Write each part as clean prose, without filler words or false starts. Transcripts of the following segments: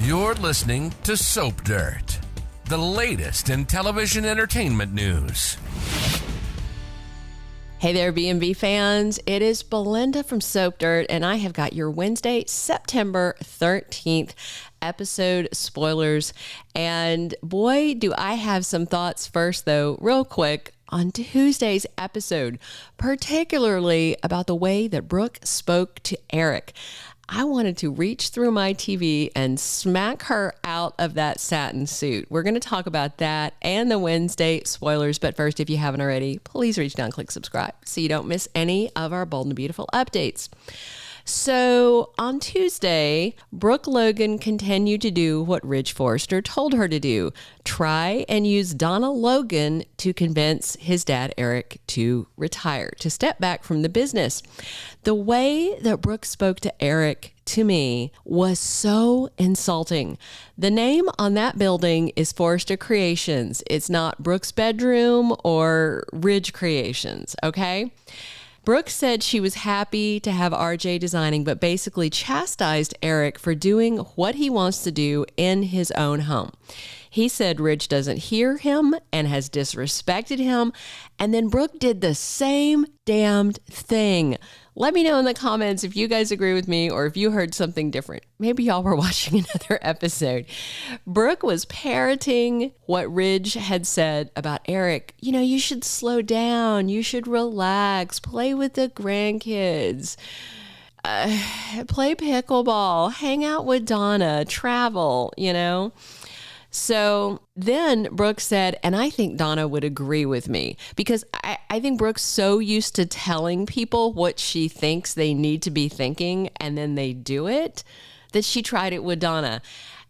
You're listening to Soap Dirt, the latest in television entertainment news. Hey there, B&B fans. It is Belinda from Soap Dirt, and I have got your Wednesday, September 13th episode spoilers. And boy, do I have some thoughts first, though, real quick, on Tuesday's episode, particularly about the way that Brooke spoke to Eric. I wanted to reach through my TV and smack her out of that satin suit. We're going to talk about that and the Wednesday spoilers. But first, if you haven't already, please reach down, click subscribe so you don't miss any of our Bold and Beautiful updates. So on Tuesday, Brooke Logan continued to do what Ridge Forrester told her to do. Try and use Donna Logan to convince his dad, Eric, to retire, to step back from the business. The way that Brooke spoke to Eric, to me, was so insulting. The name on that building is Forrester Creations. It's not Brooke's bedroom or Ridge Creations, okay? Brooke said she was happy to have RJ designing, but basically chastised Eric for doing what he wants to do in his own home. He said Ridge doesn't hear him and has disrespected him. And then Brooke did the same damned thing. Let me know in the comments if you guys agree with me or if you heard something different. Maybe y'all were watching another episode. Brooke was parroting what Ridge had said about Eric. You know, you should slow down. You should relax. Play with the grandkids. Play pickleball. Hang out with Donna. Travel, you know. So then Brooke said, and I think Donna would agree with me, because I think Brooke's so used to telling people what she thinks they need to be thinking, and then they do it, that she tried it with Donna.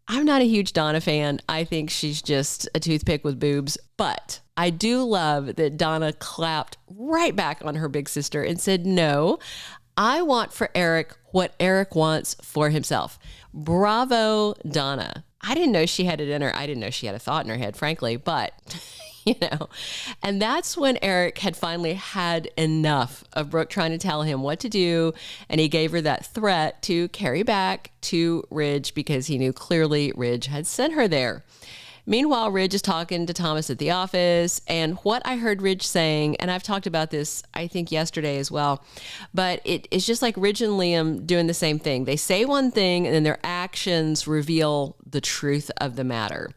I'm not a huge Donna fan. I think she's just a toothpick with boobs, but I do love that Donna clapped right back on her big sister and said, no, I want for Eric what Eric wants for himself. Bravo, Donna. I didn't know she had it in her. I didn't know she had a thought in her head, frankly, but, you know, and that's when Eric had finally had enough of Brooke trying to tell him what to do. And he gave her that threat to carry back to Ridge because he knew clearly Ridge had sent her there. Meanwhile, Ridge is talking to Thomas at the office, and what I heard Ridge saying, and I've talked about this, I think, yesterday as well, but it's just like Ridge and Liam doing the same thing. They say one thing, and then their actions reveal the truth of the matter.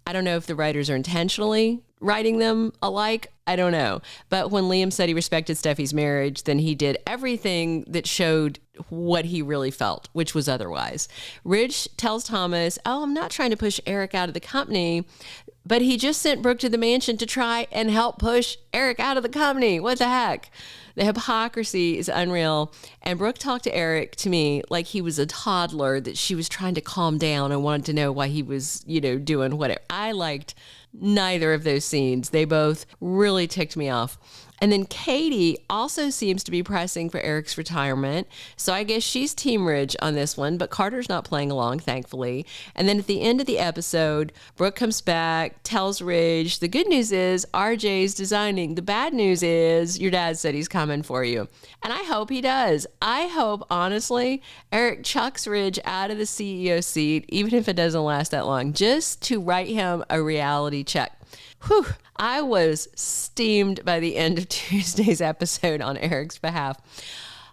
I don't know if the writers are intentionally writing them alike. I don't know. But when Liam said he respected Steffi's marriage, then he did everything that showed what he really felt, which was otherwise. Ridge tells Thomas, oh, I'm not trying to push Eric out of the company, but he just sent Brooke to the mansion to try and help push Eric out of the company. What the heck? The hypocrisy is unreal. And Brooke talked to Eric, to me, like he was a toddler that she was trying to calm down and wanted to know why he was, you know, doing whatever. I liked neither of those scenes. They both really ticked me off. And then Katie also seems to be pressing for Eric's retirement. So I guess she's Team Ridge on this one, but Carter's not playing along, thankfully. And then at the end of the episode, Brooke comes back, tells Ridge, the good news is RJ's designing. The bad news is your dad said he's coming for you. And I hope he does. I hope, honestly, Eric chucks Ridge out of the CEO seat, even if it doesn't last that long, just to write him a reality check. Whew, I was steamed by the end of Tuesday's episode on Eric's behalf.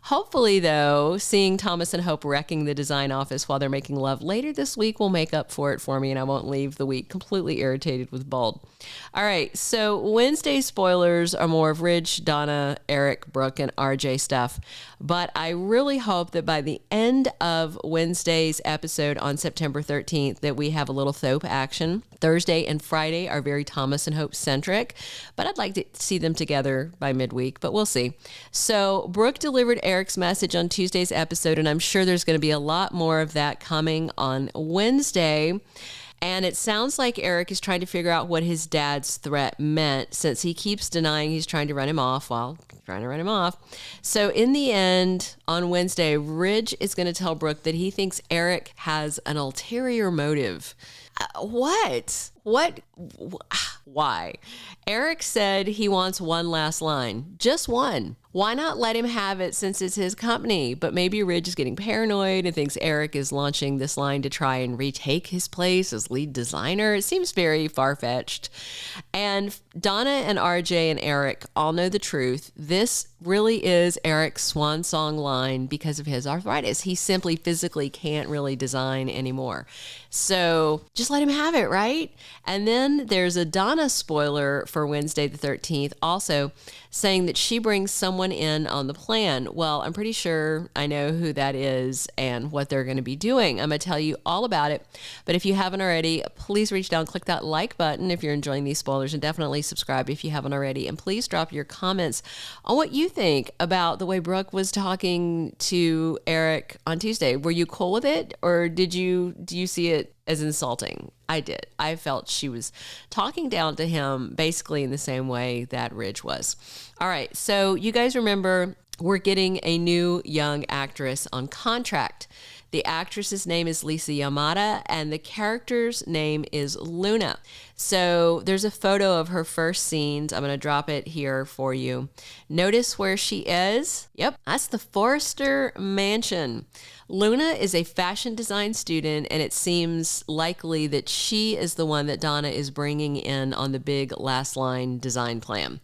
Hopefully, though, seeing Thomas and Hope wrecking the design office while they're making love later this week will make up for it for me, and I won't leave the week completely irritated with Bold. All right, so Wednesday spoilers are more of Ridge, Donna, Eric, Brooke, and RJ stuff, but I really hope that by the end of Wednesday's episode on September 13th that we have a little Thope action. Thursday and Friday are very Thomas and Hope centric, but I'd like to see them together by midweek, but we'll see. So Brooke delivered Eric's message on Tuesday's episode, and I'm sure there's going to be a lot more of that coming on Wednesday. And it sounds like Eric is trying to figure out what his dad's threat meant, since he keeps denying he's trying to run him off while trying to run him off. So in the end, on Wednesday, Ridge is going to tell Brooke that he thinks Eric has an ulterior motive. What? Why? Eric said he wants one last line. Just one. Why not let him have it since it's his company? But maybe Ridge is getting paranoid and thinks Eric is launching this line to try and retake his place as lead designer. It seems very far-fetched. And Donna and RJ and Eric all know the truth. This really is Eric's swan song line because of his arthritis. He simply physically can't really design anymore. So just let him have it, right? And then there's a Donna spoiler for Wednesday the 13th also saying that she brings someone in on the plan. Well, I'm pretty sure I know who that is and what they're going to be doing. I'm going to tell you all about it. But if you haven't already, please reach down, click that like button if you're enjoying these spoilers, and definitely subscribe if you haven't already. And please drop your comments on what you think about the way Brooke was talking to Eric on Tuesday. Were you cool with it, or do you see it as insulting? I did. I felt she was talking down to him basically in the same way that Ridge was. All right, so you guys remember we're getting a new young actress on contract. The actress's name is Lisa Yamada, and the character's name is Luna. So there's a photo of her first scenes. I'm going to drop it here for you. Notice where she is. Yep, that's the Forrester mansion. Luna is a fashion design student, and it seems likely that she is the one that Donna is bringing in on the big last line design plan.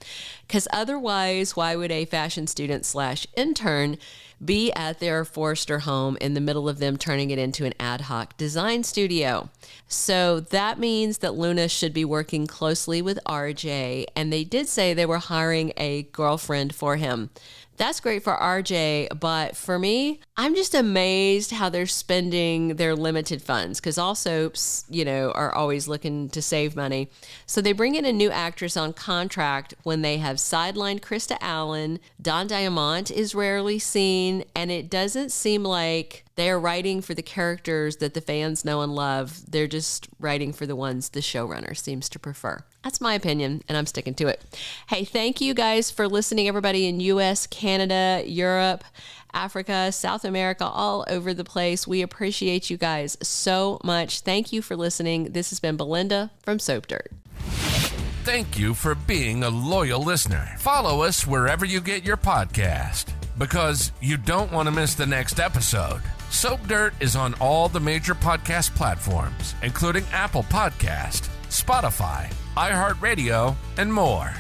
Because otherwise, why would a fashion student / intern be at their Forrester home in the middle of them turning it into an ad hoc design studio? So that means that Luna should be working closely with RJ, and they did say they were hiring a girlfriend for him. That's great for RJ, but for me, I'm just amazed how they're spending their limited funds, because all soaps, are always looking to save money. So they bring in a new actress on contract when they have sidelined Krista Allen. Don Diamont is rarely seen, and it doesn't seem like they're writing for the characters that the fans know and love. They're just writing for the ones the showrunner seems to prefer. That's my opinion, and I'm sticking to it. Hey, thank you guys for listening, everybody in US, Canada, Europe, Africa, South America, all over the place. We appreciate you guys so much. Thank you for listening. This has been Belinda from Soap Dirt. Thank you for being a loyal listener. Follow us wherever you get your podcast, because you don't want to miss the next episode. Soap Dirt is on all the major podcast platforms, including Apple Podcast, Spotify, iHeartRadio, and more.